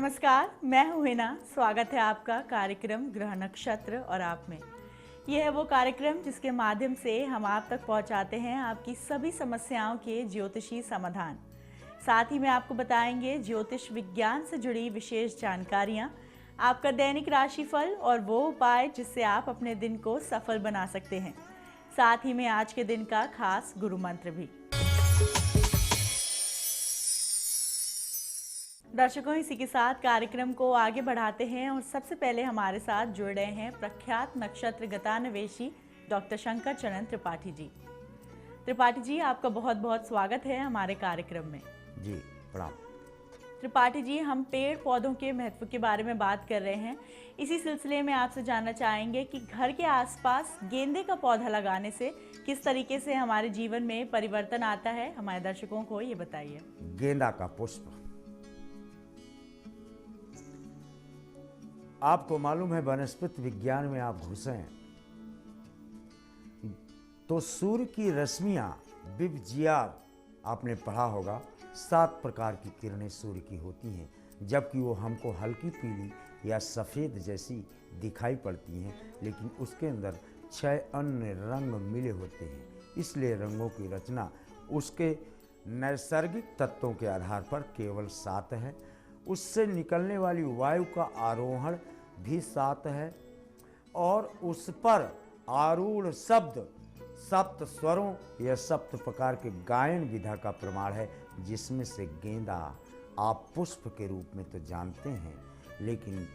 नमस्कार, मैं हूँ हिना। स्वागत है आपका कार्यक्रम ग्रह नक्षत्र और आप में। यह है वो कार्यक्रम जिसके माध्यम से हम आप तक पहुँचाते हैं आपकी सभी समस्याओं के ज्योतिषी समाधान। साथ ही में आपको बताएंगे ज्योतिष विज्ञान से जुड़ी विशेष जानकारियाँ, आपका दैनिक राशिफल और वो उपाय जिससे आप अपने दिन को सफल बना सकते हैं। साथ ही में आज के दिन का खास गुरु मंत्र भी। दर्शकों, इसी के साथ कार्यक्रम को आगे बढ़ाते हैं और सबसे पहले हमारे साथ जुड़ रहे हैं प्रख्यात नक्षत्र गतान्वेषी डॉक्टर शंकर चरण त्रिपाठी जी। त्रिपाठी जी, आपका बहुत बहुत स्वागत है हमारे कार्यक्रम में। जी प्रणाम। त्रिपाठी जी, हम पेड़ पौधों के महत्व के बारे में बात कर रहे हैं। इसी सिलसिले में आपसे जानना चाहेंगे कि घर के आसपास गेंदे का पौधा लगाने से किस तरीके से हमारे जीवन में परिवर्तन आता है, हमारे दर्शकों को ये बताइए। गेंदा का पुष्प, आपको मालूम है वनस्पति विज्ञान में आप घुसे हैं तो सूर्य की रश्मियां विबजियार आपने पढ़ा होगा, 7 प्रकार की किरणें सूर्य की होती हैं, जबकि वो हमको हल्की पीली या सफ़ेद जैसी दिखाई पड़ती हैं, लेकिन उसके अंदर 6 अन्य रंग मिले होते हैं। इसलिए रंगों की रचना उसके नैसर्गिक तत्वों के आधार पर केवल 7 है। उससे निकलने वाली वायु का आरोहण भी 7 है और उस पर आरूढ़ शब्द 7 स्वरों या 7 प्रकार के गायन विधा का प्रमाण है, जिसमें से गेंदा आप पुष्प के रूप में तो जानते हैं, लेकिन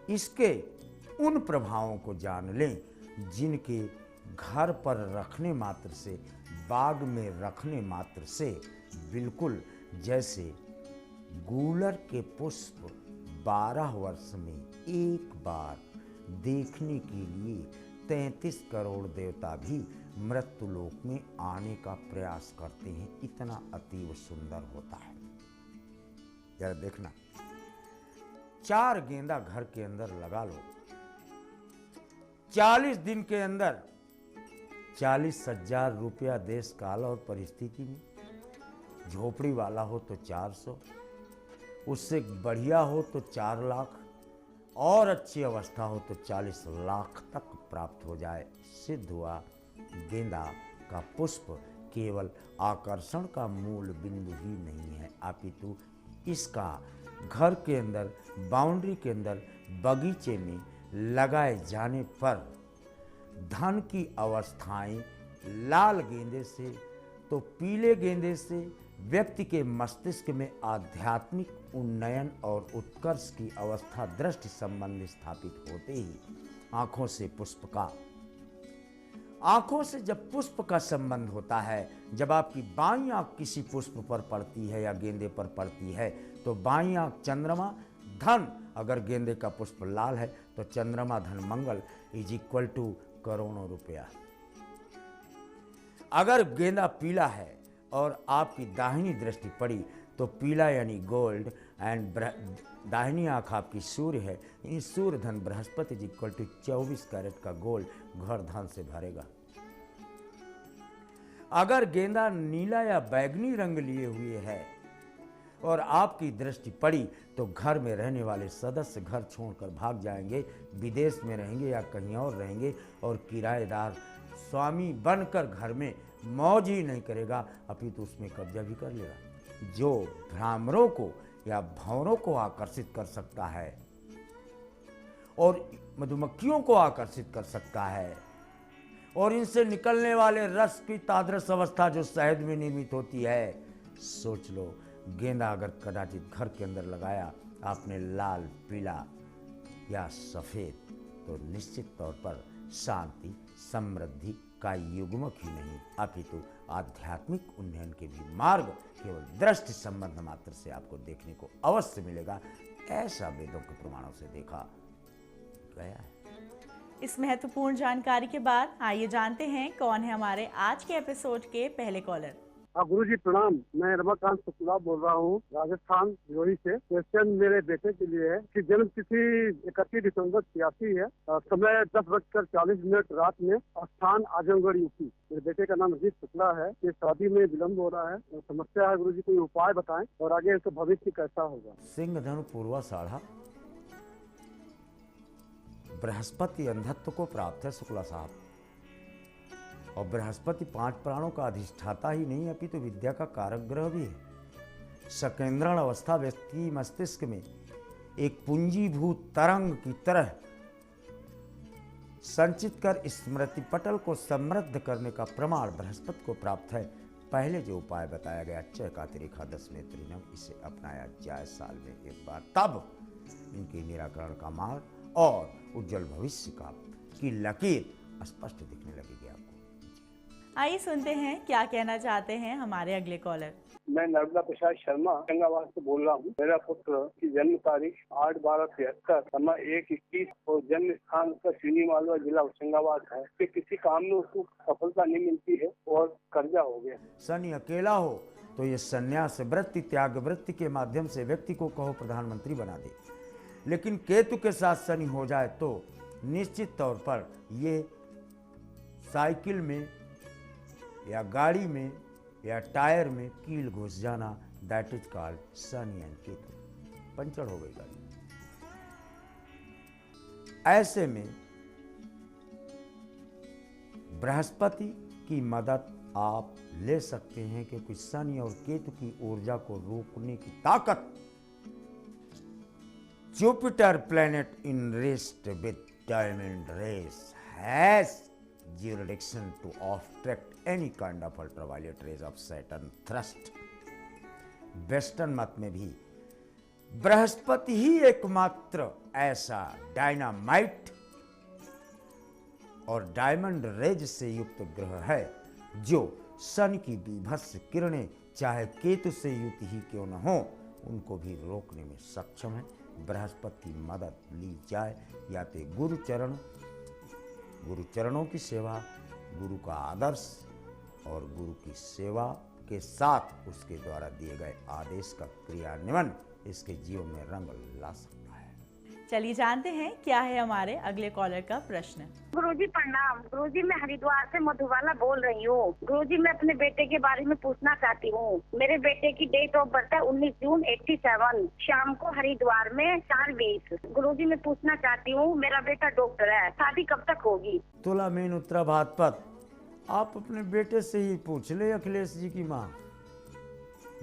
इसके उन प्रभावों को जान लें जिनके घर पर रखने मात्र से, बाग में रखने मात्र से, बिल्कुल जैसे गूलर के पुष्प 12 वर्ष में एक बार देखने के लिए 33 करोड़ देवता भी मृत्युलोक में आने का प्रयास करते हैं। इतना अतीव सुंदर होता है। जरा देखना, 4 गेंदा घर के अंदर लगा लो, 40 दिन के अंदर 40,000 रुपया देश काल और परिस्थिति में। झोपड़ी वाला हो तो 400, उससे बढ़िया हो तो 4 लाख, और अच्छी अवस्था हो तो 40 लाख तक प्राप्त हो जाए। सिद्ध हुआ गेंदा का पुष्प केवल आकर्षण का मूल बिंदु ही नहीं है, अपितु इसका घर के अंदर, बाउंड्री के अंदर, बगीचे में लगाए जाने पर धन की अवस्थाएं लाल गेंदे से तो पीले गेंदे से व्यक्ति के मस्तिष्क में आध्यात्मिक उन्नयन और उत्कर्ष की अवस्था दृष्टि संबंध स्थापित होते ही आंखों से जब पुष्प का संबंध होता है, जब आपकी बाईं आंख किसी पुष्प पर पड़ती है या गेंदे पर पड़ती है तो बाईं आंख चंद्रमा धन, अगर गेंदे का पुष्प लाल है तो चंद्रमा धन मंगल = करोड़ों रुपया। अगर गेंदा पीला है और आपकी दाहिनी दृष्टि पड़ी तो पीला यानी गोल्ड एंड दाहिनी आंख आपकी सूर्य है, यानी सूर्य धन बृहस्पति = 24 कैरेट का गोल्ड घर धन से भरेगा। अगर गेंदा नीला या बैगनी रंग लिए हुए है और आपकी दृष्टि पड़ी तो घर में रहने वाले सदस्य घर छोड़कर भाग जाएंगे, विदेश में रहेंगे या कहीं और रहेंगे, और किराएदार स्वामी बनकर घर में मौज ही नहीं करेगा, अपितु उसमें कब्जा भी कर लेगा। जो भ्रामरों को या भंवरों को आकर्षित कर सकता है और मधुमक्खियों को आकर्षित कर सकता है, और इनसे निकलने वाले रस की तादृश अवस्था जो शहद में निर्मित होती है, सोच लो गेंदा अगर कदाचित घर के अंदर लगाया आपने लाल, पीला या सफ़ेद, तो निश्चित तौर पर शांति समृद्धि का युग्मक ही नहीं, अपितु आध्यात्मिक उन्नयन के भी मार्ग केवल दृष्टि संबंध मात्र से आपको देखने को अवश्य मिलेगा। ऐसा वेदों के प्रमाणों से देखा गया है। इस महत्वपूर्ण जानकारी के बाद आइए जानते हैं कौन है हमारे आज के एपिसोड के पहले कॉलर। गुरु जी प्रणाम, मैं रमाकांत शुक्ला बोल रहा हूँ राजस्थान जोड़ी से। क्वेश्चन मेरे बेटे के लिए है कि जन्म तिथि 31 दिसंबर 86 है, समय 10:40 रात में, स्थान आजमगढ़ यूपी। मेरे बेटे का नाम अजीत शुक्ला है। ये शादी में विलम्ब हो रहा है और समस्या है। गुरुजी कोई उपाय बताएं और आगे इसका भविष्य कैसा होगा। सिंह धनु पूर्वाषाढ़ा, बृहस्पति अंधत्व को प्राप्त है शुक्ला साहब, और बृहस्पति 5 प्राणों का अधिष्ठाता ही नहीं अपितु विद्या का कारक ग्रह भी है। सकेंद्रण अवस्था व्यक्ति मस्तिष्क में एक पूंजीभूत तरंग की तरह संचित कर स्मृति पटल को समृद्ध करने का प्रमाण बृहस्पति को प्राप्त है। पहले जो उपाय बताया गया चय का रेखा 10 नेत्रिनम, इसे अपनाया जाए साल में एक बार, तब इनके निराकरण का मार्ग और उज्जवल भविष्य का की लकीर स्पष्ट दिखने लगेगी आपको। आइए सुनते हैं क्या कहना चाहते हैं हमारे अगले कॉलर। मैं नर्मदा प्रसाद शर्मा होशंगाबाद से बोल रहा हूँ। मेरा पुत्र की जन्म तारीख 8/12/73, समय 1:21 और जन्म स्थान उसका सीनी मालवा जिला होशंगाबाद है। कि किसी काम में उसको सफलता नहीं मिलती है और कर्जा हो गया। शनि अकेला हो तो ये संन्यास वृत्ति त्याग वृत्ति के माध्यम से व्यक्ति को कहो प्रधानमंत्री बना दे, लेकिन केतु के साथ शनि हो जाए तो निश्चित तौर पर ये साइकिल में या गाड़ी में या टायर में कील घुस जाना, that is called Shani and Ketu, puncture हो गई गाड़ी। ऐसे में बृहस्पति की मदद आप ले सकते हैं, क्योंकि शनि और केतु की ऊर्जा को रोकने की ताकत Jupiter planet in rest with diamond race has jurisdiction to obstruct any kind of ultraviolet rays of Saturn thrust। Western मत में भी बृहस्पति ही एकमात्र ऐसा डायनामाइट और डायमंड रेज से युक्त ग्रह है जो शनि की बीभत्स किरणें चाहे केतु से युक्त ही क्यों न हो उनको भी रोकने में सक्षम है। बृहस्पति की मदद ली जाए या तो गुरु चरणों की सेवा, गुरु का आदर्श और गुरु की सेवा के साथ उसके द्वारा दिए गए आदेश का क्रियान्वयन इसके जीवन में रंग ला सकता है। चलिए जानते हैं क्या है हमारे अगले कॉलर का प्रश्न। गुरुजी प्रणाम। गुरुजी मैं हरिद्वार से मधुबाला बोल रही हूँ। गुरुजी मैं अपने बेटे के बारे में पूछना चाहती हूँ। मेरे बेटे की डेट ऑफ बर्थ है 19 जून 87, शाम को हरिद्वार में 4:20। गुरुजी मैं पूछना चाहती हूँ, मेरा बेटा डॉक्टर है, शादी कब तक होगी? तुला मीन उत्तरा भाद्रपद, आप अपने बेटे से ही पूछ ले। अखिलेश जी की माँ,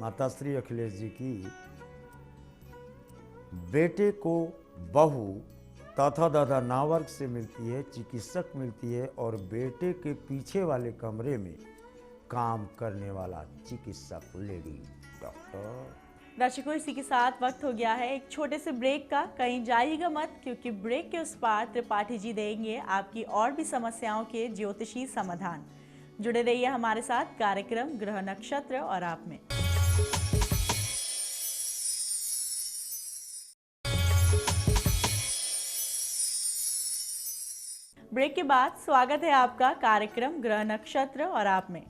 माता श्री अखिलेश जी की बेटे को बहू तथा दादा नावर्ग से मिलती है, चिकित्सक मिलती है और बेटे के पीछे वाले कमरे में काम करने वाला चिकित्सक लेडी डॉक्टर। दर्शकों इसी के साथ वक्त हो गया है एक छोटे से ब्रेक का। कहीं जाइएगा मत, क्योंकि ब्रेक के उस पार त्रिपाठी जी देंगे आपकी और भी समस्याओं के ज्योतिषी समाधान। जुड़े रहिए हमारे साथ कार्यक्रम ग्रह नक्षत्र और आप में। ब्रेक के बाद स्वागत है आपका कार्यक्रम ग्रह नक्षत्र और आप में।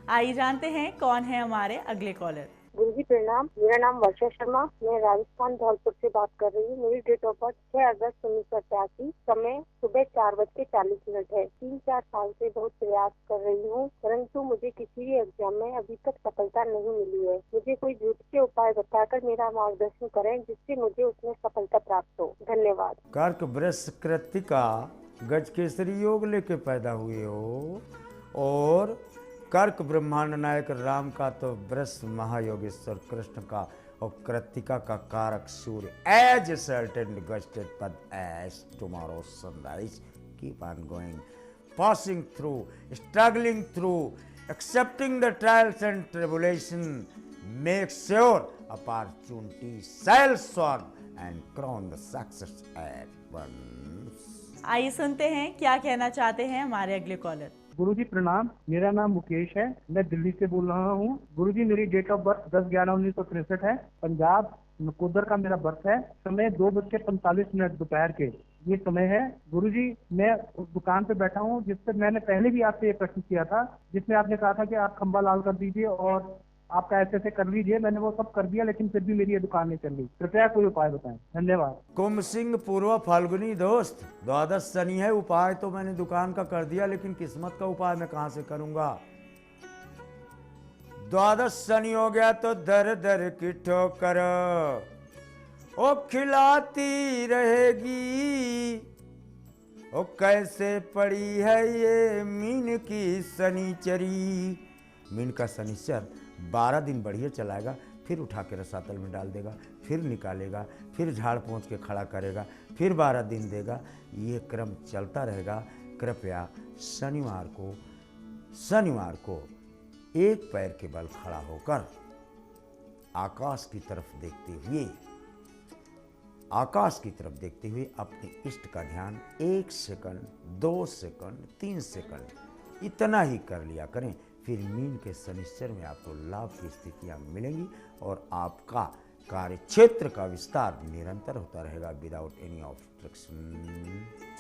आइए जानते हैं कौन है हमारे अगले कॉलर। गुरुजी प्रणाम। मेरा नाम वर्षा शर्मा, मैं राजस्थान धौलपुर से बात कर रही हूँ। मेरी डेट ऑफ बर्थ 6 अगस्त 1988, समय सुबह 4:40 है। 3-4 साल से बहुत प्रयास कर रही हूँ, परंतु मुझे किसी भी एग्जाम में अभी तक सफलता नहीं मिली है। मुझे कोई ज्योतिष उपाय बताकर मेरा मार्गदर्शन करें जिससे मुझे उसमें सफलता प्राप्त हो। धन्यवाद। कर्क वृष कृत्तिका गज केसरी योग लेके पैदा हुए हो, और कर्क ब्रह्मांड नायक राम का तो वृष महायोगेश्वर कृष्ण का और कृत्तिका का कारक सूर्य एज सर्टेन गस्टेड पद as tomorrow sunrise keep on going passing through struggling through accepting the trials and tribulation make sure opportunity sell sword and crown the success at once. आइए सुनते हैं क्या कहना चाहते हैं हमारे अगले कॉलर। गुरुजी प्रणाम। मेरा नाम मुकेश है, मैं दिल्ली से बोल रहा हूँ। गुरुजी मेरी डेट ऑफ बर्थ 10/11/1963 है। पंजाब नकोदर का मेरा बर्थ है। समय 2:45 दोपहर के ये समय है। गुरुजी मैं उस दुकान पे बैठा हूँ जिससे मैंने पहले भी आपसे ये प्रश्न किया था, जिसमें आपने कहा था कि आप खंबा लाल कर दीजिए और आपका ऐसे ऐसे कर लीजिए। मैंने वो सब कर दिया, लेकिन फिर भी मेरी ये दुकान नहीं चल रही। कृपया कोई उपाय बताएं। धन्यवाद। कुंभ सिंह पूर्व फाल्गुनी दोस्त, द्वादश शनि है। उपाय तो मैंने दुकान का कर दिया, लेकिन किस्मत का उपाय मैं कहां से करूंगा। द्वादश शनि हो गया तो दर दर की ठोकर ओ खिलाती रहेगी। ओ कैसे पड़ी है ये मीन की शनिचरी। मीन का शनिचर 12 दिन बढ़िया चलाएगा, फिर उठा के रसातल में डाल देगा, फिर निकालेगा, फिर झाड़ पोंछ के खड़ा करेगा, फिर 12 दिन देगा। ये क्रम चलता रहेगा। कृपया शनिवार को एक पैर के बल खड़ा होकर आकाश की तरफ देखते हुए अपने इष्ट का ध्यान 1 सेकंड, 2 सेकंड, 3 सेकंड इतना ही कर लिया करें। फिर मीन के शनिश्चर में आपको लाभ की स्थितियां मिलेंगी और आपका कार्य क्षेत्र का विस्तार निरंतर होता रहेगा विदाउट एनी ऑब्स्ट्रक्शन।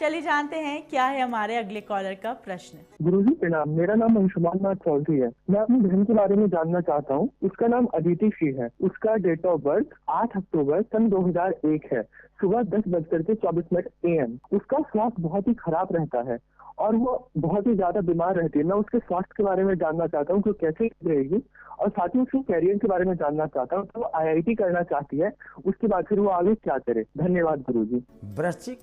चलिए जानते हैं क्या है हमारे अगले कॉलर का प्रश्न। गुरुजी प्रणाम, मेरा नाम अंशुमान नाथ चौधरी है। मैं अपनी बहन के बारे में जानना चाहता हूँ। उसका नाम अदिति श्री है। उसका डेट ऑफ बर्थ 8 अक्टूबर सन 2001 है। सुबह 10:24 AM। उसका स्वास्थ्य बहुत ही खराब रहता है और वो बहुत ही ज्यादा बीमार रहती है। मैं उसके स्वास्थ्य के बारे में जानना चाहता हूँ कि कैसे रहेगी, और साथ ही उसके कैरियर के बारे में जानना चाहता हूँ। तो वो IIT करना चाहती है, उसके बाद फिर वो आगे क्या करे। धन्यवाद गुरुजी। वृश्चिक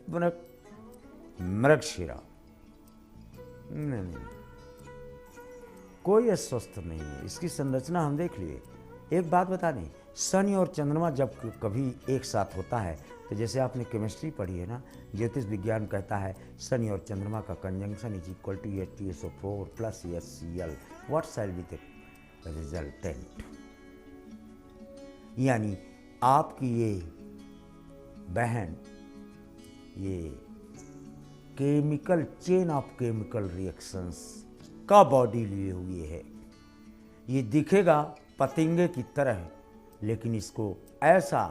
मृगशिरा नहीं, कोई अस्वस्थ नहीं है। इसकी संरचना हम देख लिए। एक बात बता दें, शनि और चंद्रमा जब कभी एक साथ होता है तो जैसे आपने केमिस्ट्री पढ़ी है ना, ज्योतिष विज्ञान कहता है शनि और चंद्रमा का conjunction is equal to H2SO4 plus HCl what shall be the resultant. यानी आपकी ये बहन ये chemical chain of chemical reactions का बॉडी लिए हुए है। ये दिखेगा पतंगे की तरह, लेकिन इसको ऐसा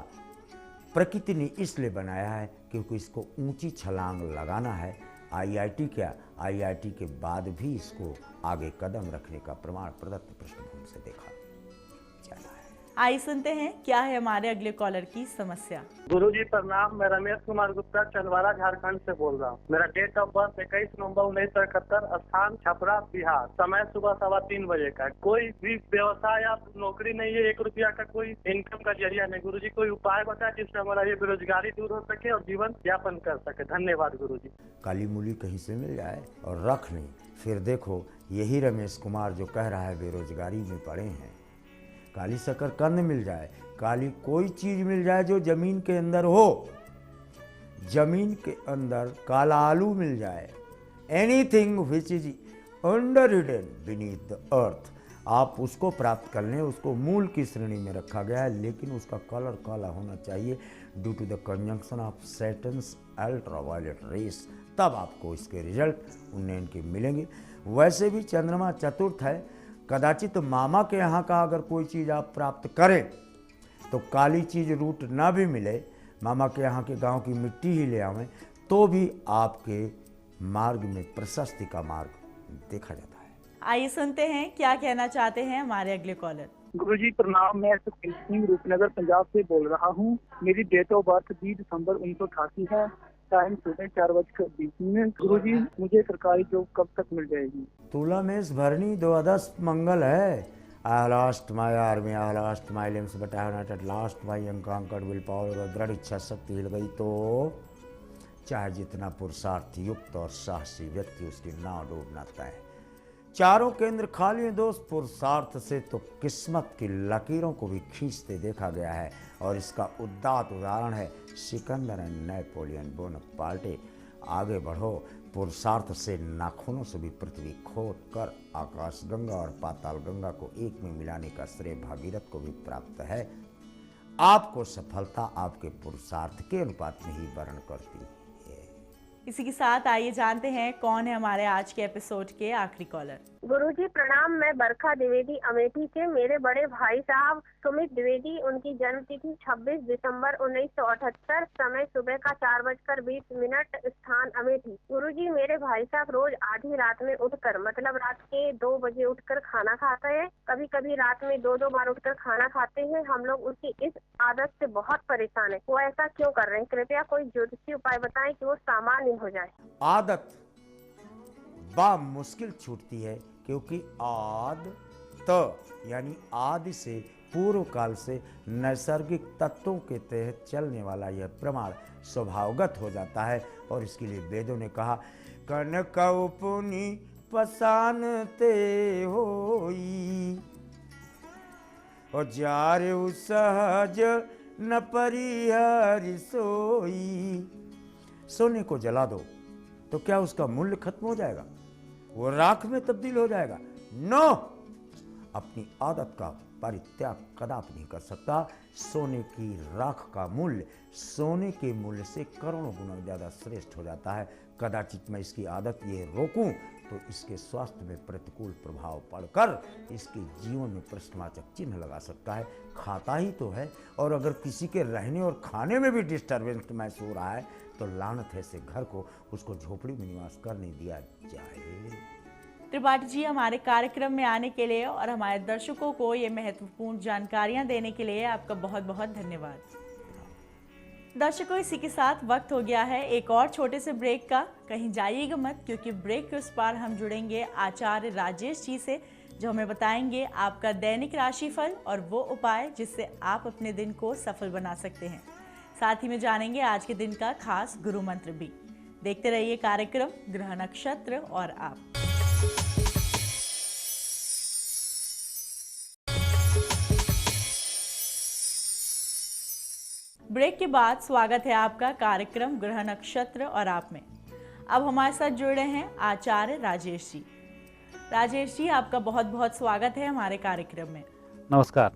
प्रकृति ने इसलिए बनाया है क्योंकि इसको ऊंची छलांग लगाना है। IIT के बाद भी इसको आगे कदम रखने का प्रमाण प्रदत्त पृष्ठभूमि से देखा जाता है। आइए सुनते हैं क्या है हमारे अगले कॉलर की समस्या। गुरुजी प्रणाम, मैं रमेश कुमार गुप्ता चंदवाड़ा झारखंड से बोल रहा हूँ। मेरा डेट ऑफ बर्थ 21 नवंबर 1971, स्थान छपरा बिहार, समय सुबह 3:15 बजे का। कोई भी व्यवसाय या नौकरी नहीं है, 1 रुपया का कोई इनकम का जरिया नहीं। गुरुजी कोई उपाय बताए जिससे हमारा ये बेरोजगारी दूर हो सके और जीवन यापन कर सके। धन्यवाद गुरुजी। काली मूली कहीं से मिल जाए और रख लें, फिर देखो यही रमेश कुमार जो कह रहा है बेरोजगारी में पड़े हैं। काली शकरकंद मिल जाए, काली कोई चीज मिल जाए जो जमीन के अंदर हो। जमीन के अंदर काला आलू मिल जाए, anything which is under hidden beneath the earth, आप उसको प्राप्त कर लें। उसको मूल की श्रेणी में रखा गया है, लेकिन उसका कलर काला होना चाहिए due to the conjunction of Saturn's ultraviolet rays. तब आपको इसके रिजल्ट उन्नयन के मिलेंगे। वैसे भी चंद्रमा चतुर्थ है, कदाचित मामा के यहाँ का अगर कोई चीज़ आप प्राप्त करें तो काली चीज़ रूट ना भी मिले, मामा के यहाँ के गांव की मिट्टी ही ले आवें, तो भी आपके मार्ग में प्रशस्ति का मार्ग देखा जाता है। आइए सुनते हैं क्या कहना चाहते हैं हमारे अगले कॉलर। गुरुजी प्रणाम, मैं सुखिंदर सिंह रूपनगर पंजाब से बोल रहा हूँ। मेरी डेट ऑफ बर्थ 20 दिसंबर 1988 है। टाइम सुबह 4:20। गुरुजी मुझे सरकारी जॉब कब तक मिल जाएगी? तुला मेष भरणी 12 मंगल है। I lost my army, I lost my limbs, but I have not at last my unconquered will power। अगर दृढ़ इच्छा शक्ति हिल गई तो चाहे जितना पुरुषार्थ युक्त और साहसी व्यक्ति उसकी नाव डूबना तय। चारों केंद्र खाली हैं दोस्त पुरुषार्थ से, तो किस्मत की लकीरों को भी खींचते देखा गया है, और इसका उदात्त उदाहरण है सिकंदर एंड नेपोलियन बोनापार्टे। आगे बढ़ो, पुरुषार्थ से नाखूनों से भी पृथ्वी खोद कर आकाशगंगा और पाताल गंगा को एक में मिलाने का श्रेय भागीरथ को भी प्राप्त है। आपको सफलता आपके पुरुषार्थ के अनुपात में ही वर्ण करती है। इसी के साथ आइए जानते हैं कौन है हमारे आज के एपिसोड के आखिरी कॉलर। गुरुजी प्रणाम। मैं बरखा द्विवेदी अमेठी से। मेरे बड़े भाई साहब सुमित द्विवेदी, उनकी जन्म तिथि 26 दिसंबर 1978, समय सुबह का 4:20, स्थान अमेठी। गुरुजी मेरे भाई साहब रोज आधी रात में उठकर, मतलब रात के 2 बजे उठकर खाना खाते हैं। कभी कभी रात में 2-2 बार उठकर खाना खाते हैं। हम लोग उसकी इस आदत से बहुत परेशान है। वो ऐसा क्यों कर रहे हैं? कृपया कोई ज्योतिषी उपाय बताएं कि वो सामान्य हो जाए। आदत बा मुश्किल छूटती है, क्योंकि आद त यानी आदि से पूर्व काल से नैसर्गिक तत्वों के तहत चलने वाला यह प्रमाण स्वभावगत हो जाता है। और इसके लिए वेदों ने कहा, कनक पुनि पसानते होई और जारे सहज न परिहरि सोई। सोने को जला दो तो क्या उसका मूल्य खत्म हो जाएगा? वो राख में तब्दील हो जाएगा? नो, अपनी आदत का परित्याग कदापि नहीं कर सकता। सोने की राख का मूल्य सोने के मूल्य से करोड़ों गुना ज़्यादा श्रेष्ठ हो जाता है। कदाचित मैं इसकी आदत ये रोकूं तो इसके स्वास्थ्य में प्रतिकूल प्रभाव पड़कर इसके जीवन में प्रश्नवाचक चिन्ह लगा सकता है। खाता ही तो है, और अगर किसी के रहने और खाने में भी डिस्टर्बेंस महसूस हो रहा है तो लानत है से घर को उसको झोपड़ी में निवास करने दिया जाए। त्रिपाठी जी, हमारे कार्यक्रम में आने के लिए और हमारे दर्शकों को ये महत्वपूर्ण जानकारियां देने के लिए आपका बहुत बहुत धन्यवाद। दर्शकों, इसी के साथ वक्त हो गया है एक और छोटे से ब्रेक का। कहीं जाइएगा मत, क्योंकि ब्रेक के उस पार हम जुड़ेंगे आचार्य राजेश जी से, जो हमें बताएंगे आपका दैनिक राशिफल और वो उपाय जिससे आप अपने दिन को सफल बना सकते हैं। साथ ही में जानेंगे आज के दिन का खास गुरु मंत्र भी। देखते रहिए कार्यक्रम ग्रह नक्षत्र और आप। ब्रेक के बाद स्वागत है आपका कार्यक्रम ग्रह नक्षत्र और आप में। अब हमारे साथ जुड़ रहे हैं आचार्य राजेश जी। राजेश जी, आपका बहुत बहुत स्वागत है हमारे कार्यक्रम में। नमस्कार।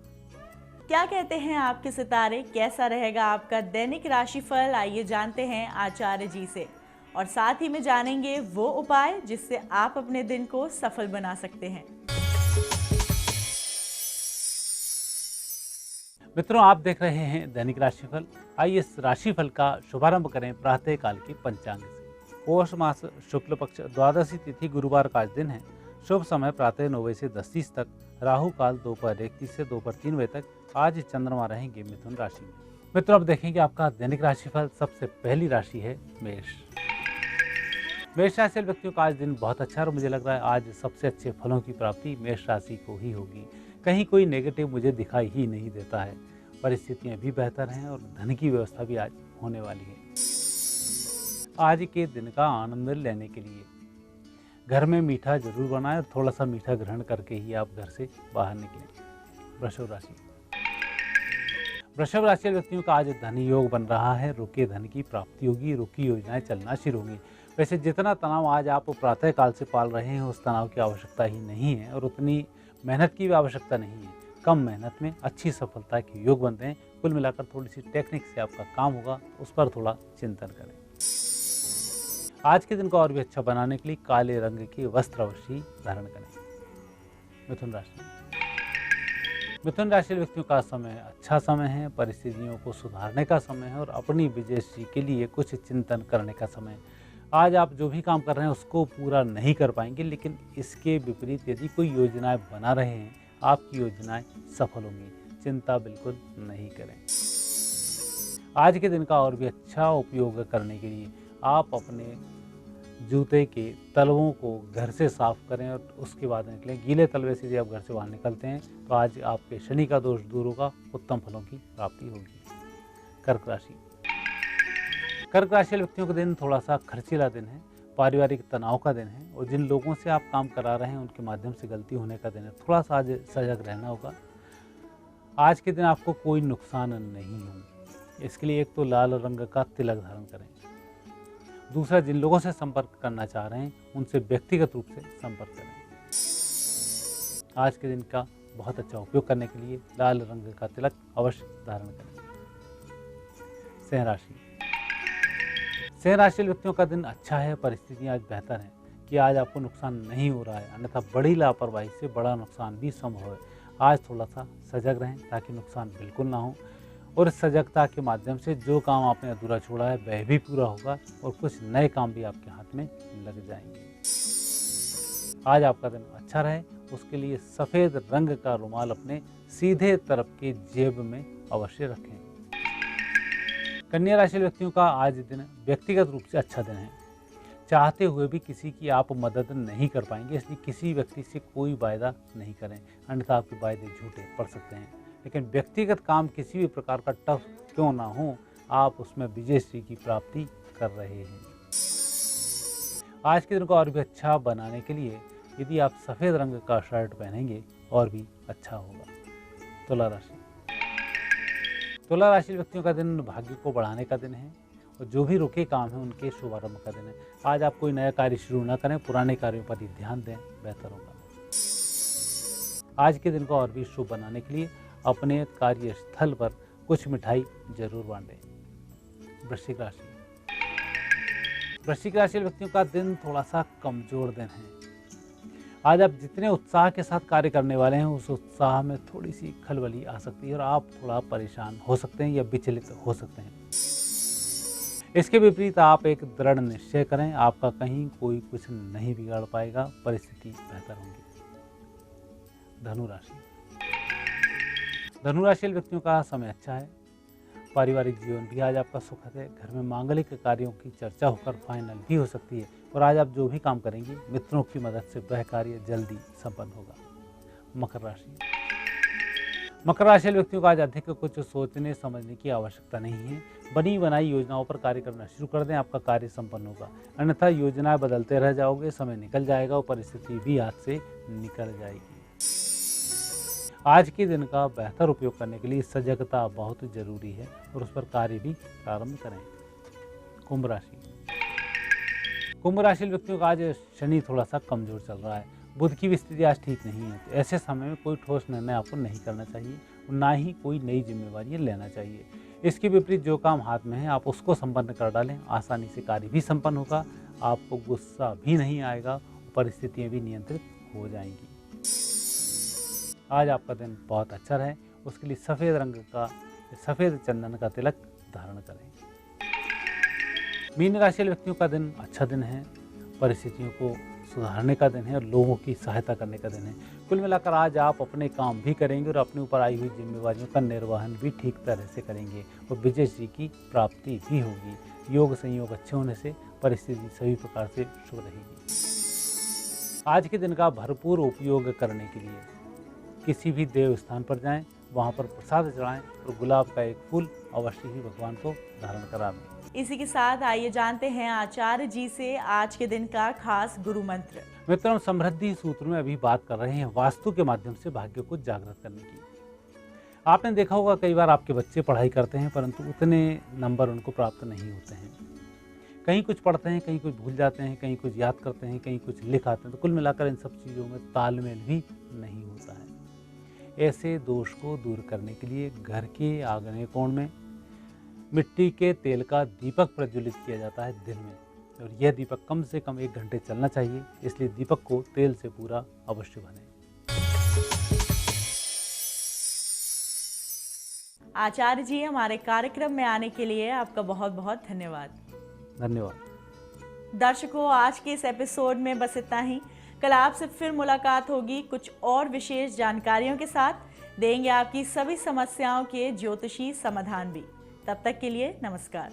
क्या कहते हैं आपके सितारे, कैसा रहेगा आपका दैनिक राशिफल? आइए जानते हैं आचार्य जी से, और साथ ही में जानेंगे वो उपाय जिससे आप अपने दिन को सफल बना सकते हैं। मित्रों, आप देख रहे हैं दैनिक राशिफल। आइए इस राशिफल का शुभारंभ करें प्रातः काल की पंचांग से। पौष मास शुक्ल पक्ष द्वादशी तिथि गुरुवार का आज दिन है। शुभ समय प्रातः 9 बजे से 10:30 तक, राहु काल दोपहर 1:30 से दोपहर 3 बजे तक। आज चंद्रमा रहेंगे मिथुन राशि में। मित्रों, अब देखेंगे आपका दैनिक राशिफल। सबसे पहली राशि है मेष। मेष राशि व्यक्तियों का आज दिन बहुत अच्छा और मुझे लग रहा है आज सबसे अच्छे फलों की प्राप्ति मेष राशि को ही होगी। कहीं कोई नेगेटिव मुझे दिखाई ही नहीं देता है। परिस्थितियां भी बेहतर हैं और धन की व्यवस्था भी आज होने वाली है। आज के दिन का आनंद लेने के लिए घर में मीठा जरूर बनाएं और थोड़ा सा मीठा ग्रहण करके ही आप घर से बाहर निकलें। वृषभ राशि। वृषभ राशि व्यक्तियों का आज धन योग बन रहा है। रुके धन की प्राप्ति होगी। रुकी योजनाएं चलना शुरू होंगी। वैसे जितना तनाव आज आप प्रातः काल से पाल रहे हैं उस तनाव की आवश्यकता ही नहीं है और उतनी मेहनत की भी आवश्यकता नहीं है। कम मेहनत में अच्छी सफलता के योग बनते हैं। कुल मिलाकर थोड़ी सी टेक्निक से आपका काम होगा, उस पर थोड़ा चिंतन करें। आज के दिन को और भी अच्छा बनाने के लिए काले रंग के वस्त्र अवश्य धारण करें। मिथुन राशि। मिथुन राशि व्यक्तियों का समय अच्छा समय है। परिस्थितियों को सुधारने का समय है और अपनी विजयश्री के लिए कुछ चिंतन करने का समय। आज आप जो भी काम कर रहे हैं उसको पूरा नहीं कर पाएंगे, लेकिन इसके विपरीत यदि कोई योजनाएं बना रहे हैं आपकी योजनाएं सफल होंगी। चिंता बिल्कुल नहीं करें। आज के दिन का और भी अच्छा उपयोग करने के लिए आप अपने जूते के तलवों को घर से साफ करें और उसके बाद निकलें। गीले तलवे से यदि आप घर से बाहर निकलते हैं तो आज आपके शनि का दोष दूर होगा। उत्तम फलों की प्राप्ति होगी। कर्क राशि। कर्क राशि व्यक्तियों का दिन थोड़ा सा खर्चीला दिन है। पारिवारिक तनाव का दिन है और जिन लोगों से आप काम करा रहे हैं उनके माध्यम से गलती होने का दिन है। थोड़ा सा आज सजग रहना होगा। आज के दिन आपको कोई नुकसान नहीं होगा। इसके लिए एक तो लाल रंग का तिलक धारण करें। दूसरा, जिन लोगों से संपर्क करना चाह रहे हैं उनसे व्यक्तिगत रूप से संपर्क करें। आज के दिन का बहुत अच्छा उपयोग करने के लिए लाल रंग का तिलक अवश्य धारण करें। सिंह राशि। सिंह राशि व्यक्तियों का दिन अच्छा है, परिस्थितियां आज बेहतर हैं कि आज आपको नुकसान नहीं हो रहा है, अन्यथा बड़ी लापरवाही से बड़ा नुकसान भी संभव है। आज थोड़ा सा सजग रहें ताकि नुकसान बिल्कुल ना हो, और इस सजगता के माध्यम से जो काम आपने अधूरा छोड़ा है वह भी पूरा होगा और कुछ नए काम भी आपके हाथ में लग जाएंगे। आज आपका दिन अच्छा रहे, उसके लिए सफ़ेद रंग का रुमाल अपने सीधे तरफ के जेब में अवश्य रखें। कन्या राशि व्यक्तियों का आज दिन व्यक्तिगत रूप से अच्छा दिन है। चाहते हुए भी किसी की आप मदद नहीं कर पाएंगे, इसलिए किसी व्यक्ति से कोई वायदा नहीं करें, अन्यथा आपके वायदे झूठे पड़ सकते हैं। लेकिन व्यक्तिगत काम किसी भी प्रकार का टफ क्यों ना हो, आप उसमें विजयश्री की प्राप्ति कर रहे हैं। आज के दिन को और भी अच्छा बनाने के लिए यदि आप सफ़ेद रंग का शर्ट पहनेंगे और भी अच्छा होगा। तुला राशि। तुला राशि व्यक्तियों का दिन भाग्य को बढ़ाने का दिन है और जो भी रुके काम है उनके शुभारंभ का दिन है। आज आप कोई नया कार्य शुरू ना करें, पुराने कार्यों पर ही ध्यान दें, बेहतर होगा। आज के दिन को और भी शुभ बनाने के लिए अपने कार्यस्थल पर कुछ मिठाई जरूर बांटें। वृश्चिक राशि। वृश्चिक राशि व्यक्तियों का दिन थोड़ा सा कमजोर दिन है। आज आप जितने उत्साह के साथ कार्य करने वाले हैं उस उत्साह में थोड़ी सी खलबली आ सकती है और आप थोड़ा परेशान हो सकते हैं या विचलित हो सकते हैं। इसके विपरीत आप एक दृढ़ निश्चय करें, आपका कहीं कोई कुछ नहीं बिगाड़ पाएगा, परिस्थिति बेहतर होंगी। धनु राशि। धनु राशि व्यक्तियों का समय अच्छा है। पारिवारिक जीवन भी आज आपका सुखद है। घर में मांगलिक कार्यों की चर्चा होकर फाइनल भी हो सकती है और आज आप जो भी काम करेंगे मित्रों की मदद से वह कार्य जल्दी संपन्न होगा। मकर राशि। मकर राशि व्यक्तियों का आज अधिक कुछ सोचने समझने की आवश्यकता नहीं है। बनी बनाई योजनाओं पर कार्य करना शुरू कर दें, आपका कार्य संपन्न होगा, अन्यथा योजनाएं बदलते रह जाओगे, समय निकल जाएगा और परिस्थिति भी हाथ से निकल जाएगी। आज के दिन का बेहतर उपयोग करने के लिए सजगता बहुत जरूरी है और उस पर कार्य भी प्रारंभ करें। कुंभ राशि। कुंभ राशि व्यक्तियों का आज शनि थोड़ा सा कमजोर चल रहा है। बुध की भी स्थिति आज ठीक नहीं है, तो ऐसे समय में कोई ठोस निर्णय आपको नहीं करना चाहिए और ना ही कोई नई जिम्मेवारियां लेना चाहिए। इसके विपरीत जो काम हाथ में है आप उसको संपन्न कर डालें, आसानी से कार्य भी संपन्न होगा, आपको गुस्सा भी नहीं आएगा, परिस्थितियां भी नियंत्रित हो जाएंगी। आज आपका दिन बहुत अच्छा रहे, उसके लिए सफ़ेद रंग का सफ़ेद चंदन का तिलक धारण करें। मीन राशि व्यक्तियों का दिन अच्छा दिन है, परिस्थितियों को सुधारने का दिन है और लोगों की सहायता करने का दिन है। कुल मिलाकर आज आप अपने काम भी करेंगे और अपने ऊपर आई हुई जिम्मेवारियों का निर्वहन भी ठीक तरह से करेंगे और विजयश्री की प्राप्ति भी होगी। योग संयोग अच्छे होने से परिस्थिति सभी प्रकार से शुभ रहेगी। आज के दिन का भरपूर उपयोग करने के लिए किसी भी देव स्थान पर जाएं, वहां पर प्रसाद चढ़ाएं और गुलाब का एक फूल अवश्य ही भगवान को धारण करावें। इसी के साथ आइए जानते हैं आचार्य जी से आज के दिन का खास गुरु मंत्र। मित्रों, समृद्धि सूत्र में अभी बात कर रहे हैं वास्तु के माध्यम से भाग्य को जागृत करने की। आपने देखा होगा कई बार आपके बच्चे पढ़ाई करते हैं परंतु उतने नंबर उनको प्राप्त नहीं होते हैं। कहीं कुछ पढ़ते हैं, कहीं कुछ भूल जाते हैं, कहीं कुछ याद करते हैं, कहीं कुछ लिख आते हैं, तो कुल मिलाकर इन सब चीज़ों में तालमेल भी नहीं होता है। ऐसे दोष को दूर करने के लिए घर के आंगने कोण में मिट्टी के तेल का दीपक प्रज्वलित किया जाता है दिन में, और यह दीपक कम से कम 1 घंटे चलना चाहिए, इसलिए दीपक को तेल से पूरा अवश्य भरें। आचार्य जी, हमारे कार्यक्रम में आने के लिए आपका बहुत बहुत धन्यवाद। धन्यवाद। दर्शकों, आज के इस एपिसोड में बस इतना ही। कल आपसे फिर मुलाकात होगी कुछ और विशेष जानकारियों के साथ। देंगे आपकी सभी समस्याओं के ज्योतिषी समाधान भी। तब तक के लिए नमस्कार।